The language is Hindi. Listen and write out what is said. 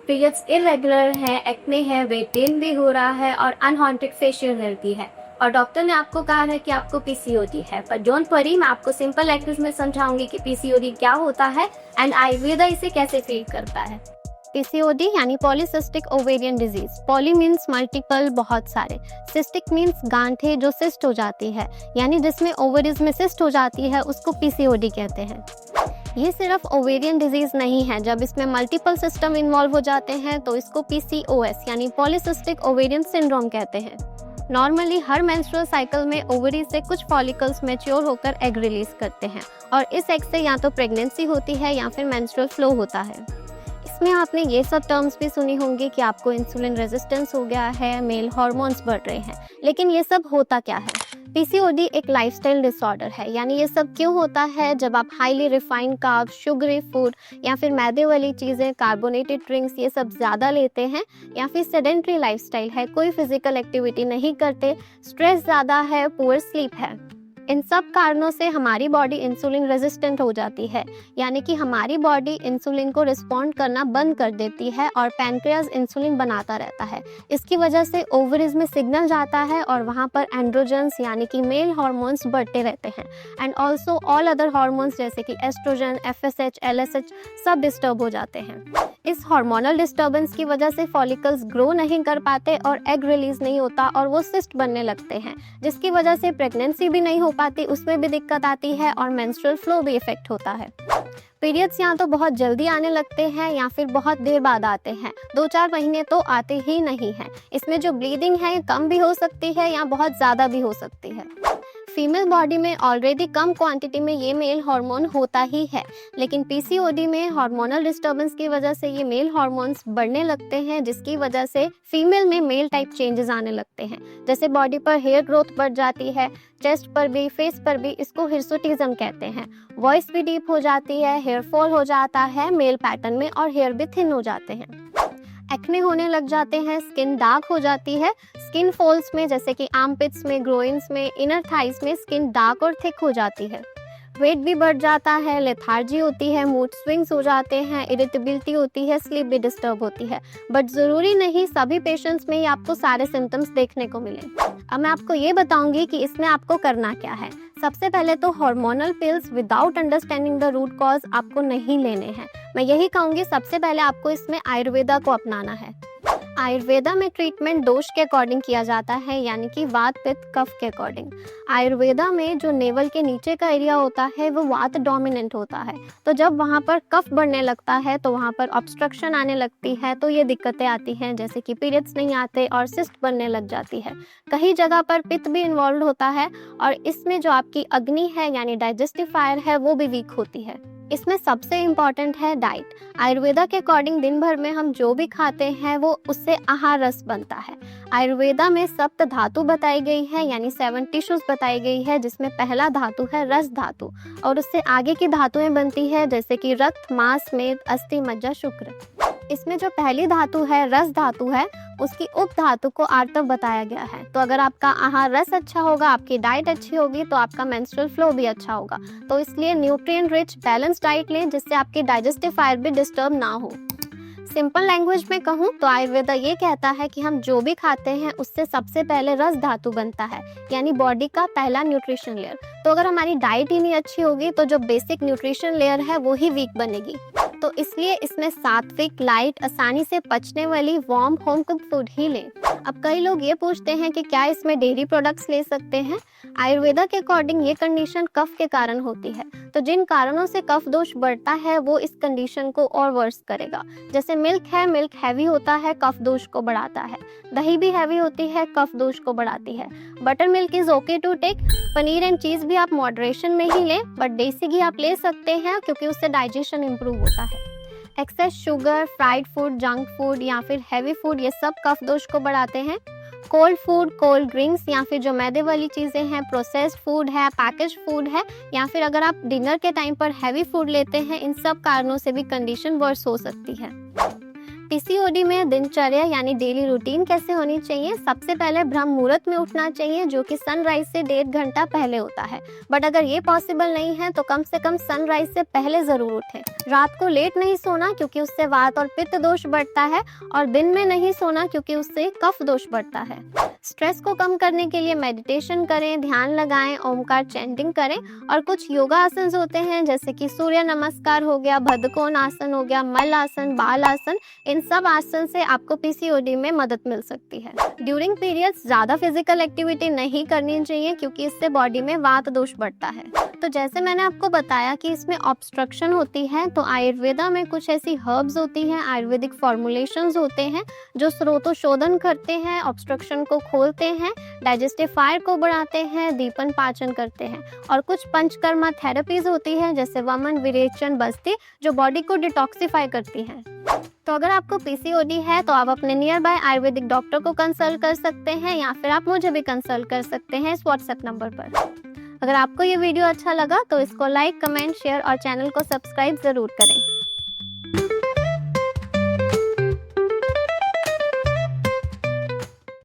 पीरियड्स इरेगुलर है, एक्ने है, वेट गेन भी हो रहा है और अनवांटेड फेशियल हेयर भी है और डॉक्टर ने आपको कहा है कि आपको पीसीओडी है, पर डोंट वरी, मैं आपको सिंपल लैंग्वेज में समझाऊंगी कि पीसीओडी क्या होता है एंड आयुर्वेदा इसे कैसे ट्रीट करता है। पीसीओडी यानी polycystic ovarian disease. Poly means multiple, बहुत सारे। सिस्टिक मीन्स गांठें जो सिस्ट हो जाती है, यानी जिसमें ओवरीज में सिस्ट हो जाती है उसको पीसीओडी कहते हैं। ये सिर्फ ओवेरियन डिजीज नहीं है, जब इसमें मल्टीपल सिस्टम इन्वॉल्व हो जाते हैं तो इसको पीसीओएस यानी पॉलीसिस्टिक ओवेरियन सिंड्रोम कहते हैं। नॉर्मली हर मेंस्ट्रुअल साइकिल में ओवरी से कुछ फॉलिकल्स मैच्योर होकर एग रिलीज करते हैं और इस एग से या तो प्रेगनेंसी होती है या फिर मेंस्ट्रुअल फ्लो होता है। इसमें आपने ये सब टर्म्स भी सुनी होंगी कि आपको इंसुलिन रेजिस्टेंस हो गया है, मेल हार्मोन्स बढ़ रहे हैं, लेकिन ये सब होता क्या है? पीसीओडी एक लाइफस्टाइल डिसऑर्डर है, यानी ये सब क्यों होता है? जब आप highly refined carb, sugary food या फिर मैदे वाली चीज़ें, कार्बोनेटेड ड्रिंक्स ये सब ज़्यादा लेते हैं, या फिर सेडेंट्री लाइफस्टाइल है, कोई फिजिकल एक्टिविटी नहीं करते, स्ट्रेस ज़्यादा है, पुअर स्लीप है। इन सब कारणों से हमारी बॉडी इंसुलिन रेजिस्टेंट हो जाती है, यानी कि हमारी बॉडी इंसुलिन को रिस्पॉन्ड करना बंद कर देती है और पैनक्रियाज इंसुलिन बनाता रहता है। इसकी वजह से ओवरीज में सिग्नल जाता है और वहाँ पर एंड्रोजन्स यानी कि मेल हार्मोन्स बढ़ते रहते हैं and also all other hormones जैसे कि एस्ट्रोजन, एफएसएच, एलएसएच सब डिस्टर्ब हो जाते हैं। इस हार्मोनल डिस्टर्बेंस की वजह से फॉलिकल्स ग्रो नहीं कर पाते और एग रिलीज नहीं होता और वो सिस्ट बनने लगते हैं, जिसकी वजह से प्रेगनेंसी भी नहीं हो पाती, उसमें भी दिक्कत आती है और मेंस्ट्रुअल फ्लो भी इफेक्ट होता है। पीरियड्स या तो बहुत जल्दी आने लगते हैं या फिर बहुत देर बाद आते हैं, 2-4 महीने तो आते ही नहीं हैं। इसमें जो ब्लीडिंग है कम भी हो सकती है या बहुत ज़्यादा भी हो सकती है। फीमेल बॉडी में ऑलरेडी कम क्वांटिटी में ये मेल हार्मोन होता ही है, लेकिन पीसीओडी में हार्मोनल डिस्टर्बेंस की वजह से ये मेल हार्मोन्स बढ़ने लगते हैं, जिसकी वजह से फीमेल में मेल टाइप चेंजेस आने लगते हैं। जैसे बॉडी पर हेयर ग्रोथ बढ़ जाती है, चेस्ट पर भी, फेस पर भी, इसको हिर्सुटिज्म कहते हैं। वॉइस भी डीप हो जाती है, हेयर फॉल हो जाता है मेल पैटर्न में और हेयर भी थिन हो जाते हैं। एक्ने होने लग जाते हैं, स्किन डार्क हो जाती है, स्किन फॉल्स में जैसे कि आर्मपिट्स में, ग्रोइन्स में, इनर थाइस में स्किन डार्क और थिक हो जाती है। वेट भी बढ़ जाता है, लेथार्जी होती है, मूड स्विंग्स हो जाते हैं, इरिटेबिलिटी होती है, स्लीप भी डिस्टर्ब होती है। बट ज़रूरी नहीं सभी पेशेंट्स में ही आपको सारे सिम्टम्स देखने को मिले। अब मैं आपको ये बताऊंगी कि इसमें आपको करना क्या है। सबसे पहले तो hormonal pills without understanding the root cause आपको नहीं लेने हैं। मैं यही कहूँगी सबसे पहले आपको इसमें आयुर्वेदा को अपनाना है। आयुर्वेदा में ट्रीटमेंट दोष के अकॉर्डिंग किया जाता है, यानी कि वात, पित्त, कफ के अकॉर्डिंग। आयुर्वेदा में जो नेवल के नीचे का एरिया होता है वो वात डोमिनेंट होता है, तो जब वहाँ पर कफ बढ़ने लगता है तो वहाँ पर ऑब्स्ट्रक्शन आने लगती है, तो ये दिक्कतें आती हैं, जैसे कि पीरियड्स नहीं आते और सिस्ट बनने लग जाती है। कई जगह पर पित्त भी इन्वॉल्व होता है और इसमें जो आपकी अग्नि है यानी डाइजेस्टिव फायर है वो भी वीक होती है। इसमें सबसे इम्पॉर्टेंट है डाइट। आयुर्वेदा के अकॉर्डिंग दिन भर में हम जो भी खाते हैं वो उससे आहार रस बनता है। आयुर्वेदा में सप्त धातु बताई गई है, यानी 7 टिश्यूज बताई गई है, जिसमें पहला धातु है रस धातु और उससे आगे की धातुएं बनती है जैसे कि रक्त, मांस, मेद, अस्थि, मज्जा, शुक्र। इसमें जो पहली धातु है रस धातु है, उसकी उप धातु को आर्तव बताया गया है। तो अगर आपका आहार रस अच्छा होगा, आपकी डाइट अच्छी होगी, तो आपका मेंस्ट्रुअल फ्लो भी अच्छा होगा। तो इसलिए न्यूट्रिएंट रिच बैलेंस डाइट लें जिससे आपकी डाइजेस्टिव फायर भी डिस्टर्ब ना हो। सिंपल लैंग्वेज में कहूँ तो आयुर्वेदा ये कहता है कि हम जो भी खाते हैं उससे सबसे पहले रस धातु बनता है, यानी बॉडी का पहला न्यूट्रिशन लेयर। तो अगर हमारी डाइट ही नहीं अच्छी होगी तो जो बेसिक न्यूट्रिशन लेयर है वो ही वीक बनेगी। तो इसलिए इसमें सात्विक, लाइट, आसानी से पचने वाली वार्म होम कुक फूड ही लें। अब कई लोग ये पूछते हैं कि क्या इसमें डेयरी प्रोडक्ट्स ले सकते हैं। आयुर्वेदा के अकॉर्डिंग ये कंडीशन कफ के कारण होती है, तो जिन कारणों से कफ दोष बढ़ता है वो इस कंडीशन को और वर्स करेगा। जैसे मिल्क है, मिल्क हैवी होता है, कफ दोष को बढ़ाता है। दही भी हैवी होती है, कफ दोष को बढ़ाती है। Butter milk is okay to take. Paneer and cheese भी आप मॉडरेशन में ही लें, बट देसी घी आप ले सकते हैं क्योंकि उससे डाइजेशन इंप्रूव होता है। Excess sugar, fried food, junk food या फिर हैवी फूड ये सब कफ दोष को बढ़ाते हैं। कोल्ड फूड, कोल्ड ड्रिंक्स या फिर जो मैदे वाली चीज़ें हैं, प्रोसेस्ड फूड है, पैकेज फूड है, या फिर अगर आप डिनर के टाइम पर हैवी फूड लेते हैं, इन सब कारणों से भी कंडीशन वर्स हो सकती है। पीसीओडी में दिनचर्या यानी डेली रूटीन कैसे होनी चाहिए। सबसे पहले ब्रह्म मुहूर्त में उठना चाहिए, जो कि सनराइज से 1.5 घंटा पहले होता है। बट अगर ये पॉसिबल नहीं है तो कम से कम सनराइज से पहले जरूर उठें। रात को लेट नहीं सोना, क्योंकि उससे वात और पित्त दोष बढ़ता है, और दिन में नहीं सोना क्योंकि उससे कफ दोष बढ़ता है। स्ट्रेस को कम करने के लिए मेडिटेशन करें, ध्यान लगाएं, ओमकार चैंटिंग करें, और कुछ योगा आसन होते हैं जैसे कि सूर्य नमस्कार हो गया, भद्रकोण आसन हो गया, मल आसन, बाल आसन। इन सब आसन से आपको पीसीओडी में मदद मिल सकती है। ड्यूरिंग पीरियड्स ज़्यादा फिजिकल एक्टिविटी नहीं करनी चाहिए, क्योंकि इससे बॉडी में वात दोष बढ़ता है। तो जैसे मैंने आपको बताया कि इसमें ऑब्स्ट्रक्शन होती है, तो आयुर्वेदा में कुछ ऐसी हर्ब्स होती हैं, आयुर्वेदिक फॉर्मुलेशंस होते हैं जो स्रोतोशोधन करते हैं, ऑब्स्ट्रक्शन को खोलते हैं, डाइजेस्टिव फायर को बढ़ाते हैं, दीपन पाचन करते हैं। और कुछ पंचकर्मा थेरेपीज होती है जैसे वमन, विरेचन, बस्ती, जो बॉडी को डिटॉक्सिफाई करती हैं। तो अगर आपको पीसीओडी है तो आप अपने नियर बाय आयुर्वेदिक डॉक्टर को कंसल्ट कर सकते हैं, या फिर आप मुझे भी कंसल्ट कर सकते हैं इस व्हाट्सएप नंबर पर। अगर आपको ये वीडियो अच्छा लगा तो इसको लाइक, कमेंट, शेयर और चैनल को सब्सक्राइब ज़रूर करें।